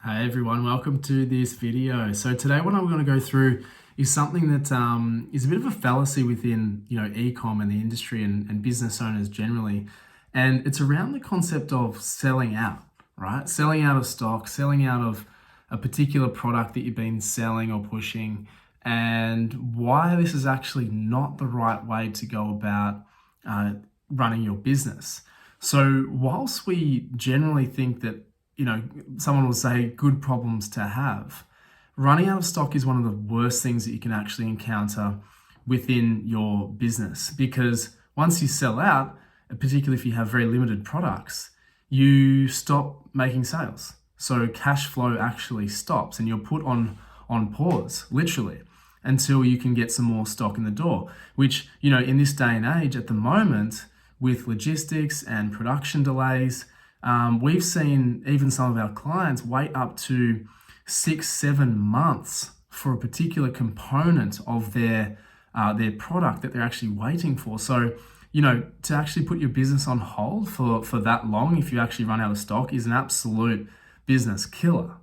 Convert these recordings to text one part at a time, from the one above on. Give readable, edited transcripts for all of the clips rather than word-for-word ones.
Hey everyone, welcome to this video. So today what I'm going to go through is something that is a bit of a fallacy within ecom and the industry and business owners generally, and it's around the concept of selling out, right? Selling out of stock, selling out of a particular product that you've been selling or pushing, and why this is actually not the right way to go about running your business. So whilst we generally think that someone will say good problems to have, running out of stock is one of the worst things that you can actually encounter within your business, because once you sell out, particularly if you have very limited products, you stop making sales. So cash flow actually stops and you're put on pause, literally, until you can get some more stock in the door, which, in this day and age at the moment, with logistics and production delays, we've seen even some of our clients wait up to 6-7 months for a particular component of their product that they're actually waiting for. So, to actually put your business on hold for that long, if you actually run out of stock, is an absolute business killer.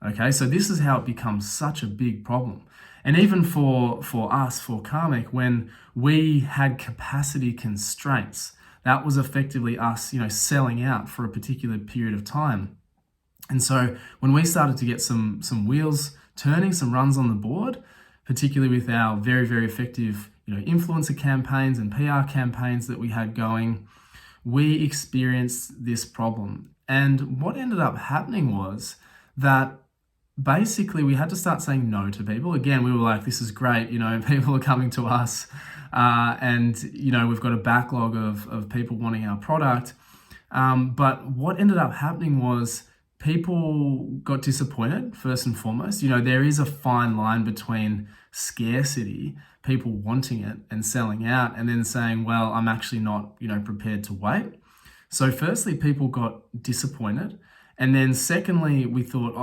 Okay, so this is how it becomes such a big problem. And even for us, for Karmic, when we had capacity constraints, that was effectively us, selling out for a particular period of time. And so when we started to get some wheels turning, some runs on the board, particularly with our very, very effective, influencer campaigns and PR campaigns that we had going, we experienced this problem. And what ended up happening was that basically we had to start saying no to people. Again, we were like, this is great, people are coming to us, and we've got a backlog of people wanting our product. But what ended up happening was people got disappointed, first and foremost. There is a fine line between scarcity, people wanting it and selling out, and then saying, well, I'm actually not, prepared to wait. So firstly, people got disappointed. And then secondly, we thought,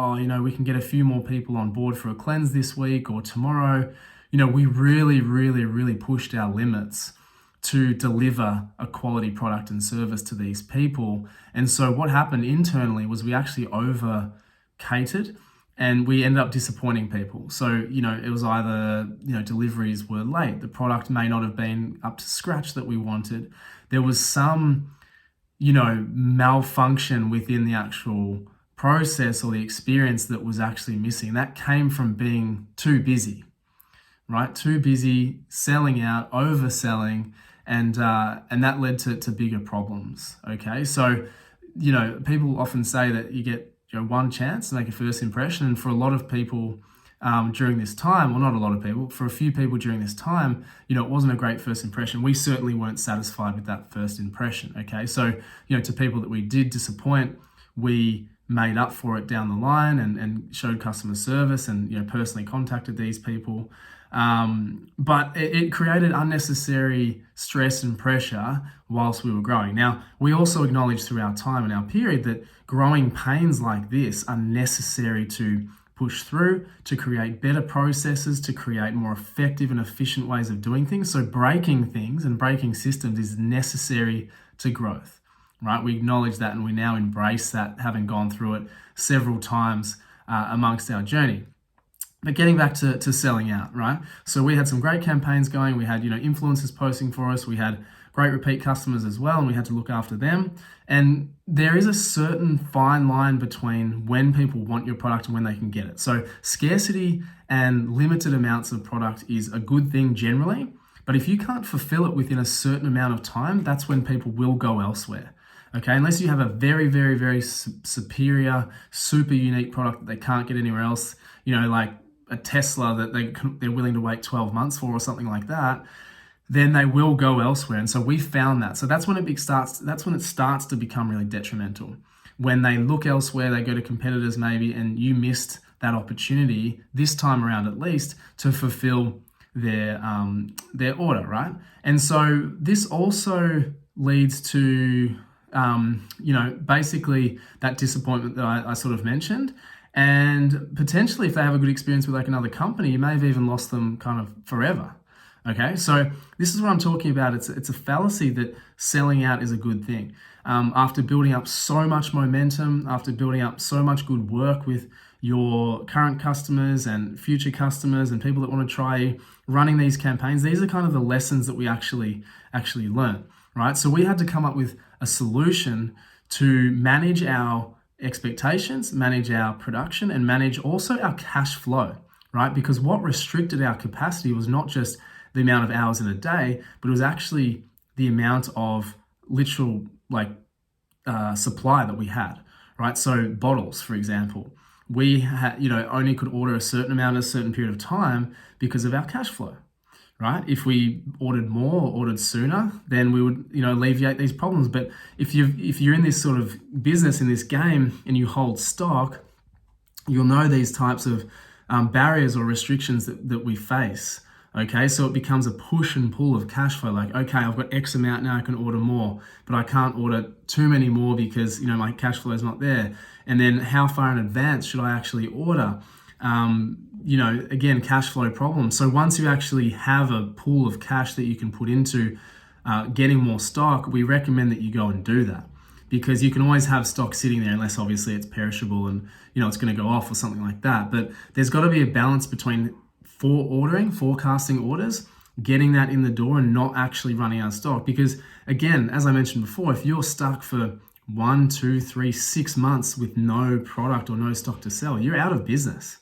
we can get a few more people on board for a cleanse this week or tomorrow. We really, really, really pushed our limits to deliver a quality product and service to these people. And so what happened internally was we actually over catered and we ended up disappointing people. So, it was either, deliveries were late, the product may not have been up to scratch that we wanted. There was some malfunction within the actual process or the experience that was actually missing. That came from being too busy, right? Too busy selling out, overselling, and that led to bigger problems. Okay, so people often say that you get one chance to make a first impression, and for a lot of people during this time, well, not a lot of people, for a few people during this time, it wasn't a great first impression. We certainly weren't satisfied with that first impression. Okay, so to people that we did disappoint, we made up for it down the line and showed customer service and personally contacted these people. But it created unnecessary stress and pressure whilst we were growing. Now, we also acknowledged through our time and our period that growing pains like this are necessary to push through, to create better processes, to create more effective and efficient ways of doing things. So breaking things and breaking systems is necessary to growth, right? We acknowledge that and we now embrace that, having gone through it several times amongst our journey. But getting back to selling out, right? So we had some great campaigns going. We had, influencers posting for us. We had great repeat customers as well, and we had to look after them. And there is a certain fine line between when people want your product and when they can get it. So scarcity and limited amounts of product is a good thing generally, but if you can't fulfill it within a certain amount of time, that's when people will go elsewhere. Okay, unless you have a very, very, very superior, super unique product that they can't get anywhere else, like a Tesla that they're willing to wait 12 months for or something like that, then they will go elsewhere. And so we found that. So that's when it starts to become really detrimental. When they look elsewhere, they go to competitors maybe, and you missed that opportunity this time around at least to fulfill their order, right? And so this also leads to basically that disappointment that I sort of mentioned. And potentially if they have a good experience with like another company, you may have even lost them kind of forever. Okay, so this is what I'm talking about. It's a fallacy that selling out is a good thing. after building up so much momentum, after building up so much good work with your current customers and future customers and people that want to try running these campaigns, these are kind of the lessons that we actually learn, right? So we had to come up with a solution to manage our expectations, manage our production, and manage also our cash flow, right? Because what restricted our capacity was not just the amount of hours in a day, but it was actually the amount of literal supply that we had, right? So bottles, for example, we had, only could order a certain amount at a certain period of time because of our cash flow, right? If we ordered more or ordered sooner, then we would, alleviate these problems. But if you're in this sort of business, in this game, and you hold stock, you'll know these types of barriers or restrictions that we face. Okay, so it becomes a push and pull of cash flow. Like, okay, I've got X amount now, I can order more, but I can't order too many more because, my cash flow is not there. And then how far in advance should I actually order? Again, cash flow problems. So once you actually have a pool of cash that you can put into getting more stock, we recommend that you go and do that, because you can always have stock sitting there unless obviously it's perishable and, it's going to go off or something like that. But there's got to be a balance between forecasting orders, getting that in the door and not actually running out of stock. Because again, as I mentioned before, if you're stuck for 1, 2, 3, 6 months with no product or no stock to sell, you're out of business,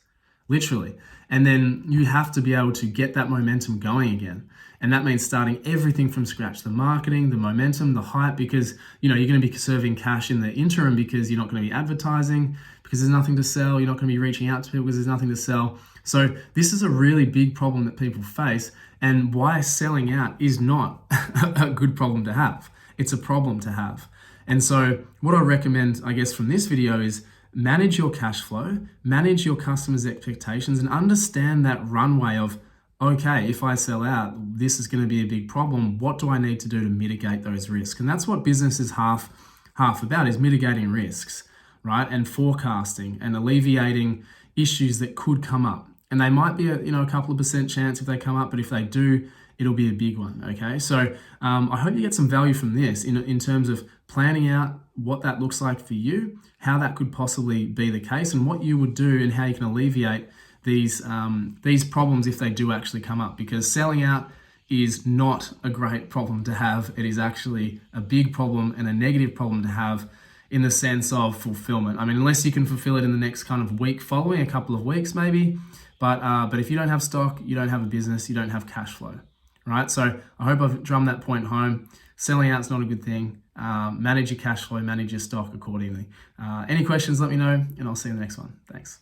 literally. And then you have to be able to get that momentum going again. And that means starting everything from scratch, the marketing, the momentum, the hype, because, you're going to be conserving cash in the interim because you're not going to be advertising, because there's nothing to sell. You're not going to be reaching out to people because there's nothing to sell. So this is a really big problem that people face, and why selling out is not a good problem to have. It's a problem to have. And so what I recommend, I guess, from this video is manage your cash flow, manage your customers' expectations, and understand that runway of, okay, if I sell out, this is going to be a big problem. What do I need to do to mitigate those risks? And that's what business is half about, is mitigating risks, right? And forecasting and alleviating issues that could come up. And they might be a couple of percent chance if they come up, but if they do, it'll be a big one, okay? So I hope you get some value from this in terms of planning out what that looks like for you, how that could possibly be the case, and what you would do and how you can alleviate these problems if they do actually come up. Because selling out is not a great problem to have. It is actually a big problem and a negative problem to have in the sense of fulfillment. I mean, unless you can fulfill it in the next kind of week following, a couple of weeks maybe. But if you don't have stock, you don't have a business, you don't have cash flow, right? So I hope I've drummed that point home. Selling out is not a good thing. Manage your cash flow, manage your stock accordingly. Any questions, let me know, and I'll see you in the next one. Thanks.